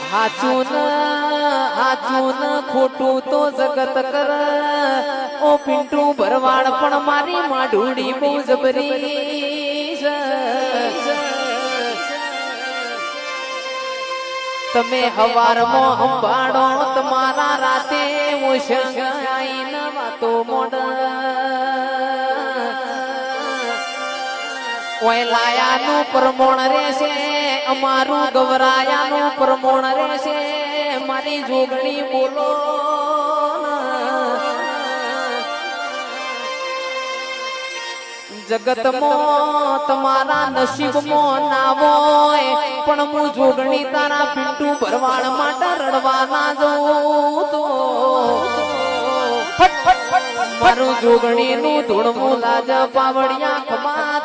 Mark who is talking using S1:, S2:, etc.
S1: હાચું ખોટું તો જગત કર ઓ પિન્ટુ ભરવાડ પણ મારી માઢુડી બહુ જબરી છે તમે હવારમાં અંબાડો તમારા રાતે ઓશંગાઈને વાતો મોડ ઓય લાયાનું પ્રમોણ રહેશે અમારું ગવરાયાનું પ્રમોણ રહેશે મારી જોગણી બોલો જગતમાં તમારા નસીબમાં ના હોય પણ હું જોગણી તારા પિન્ટુ ભરવાડ માટે રડવા ના જઉં તો મારું જોગણીનું ધૂળમું લાજ પાવડિયા ખમા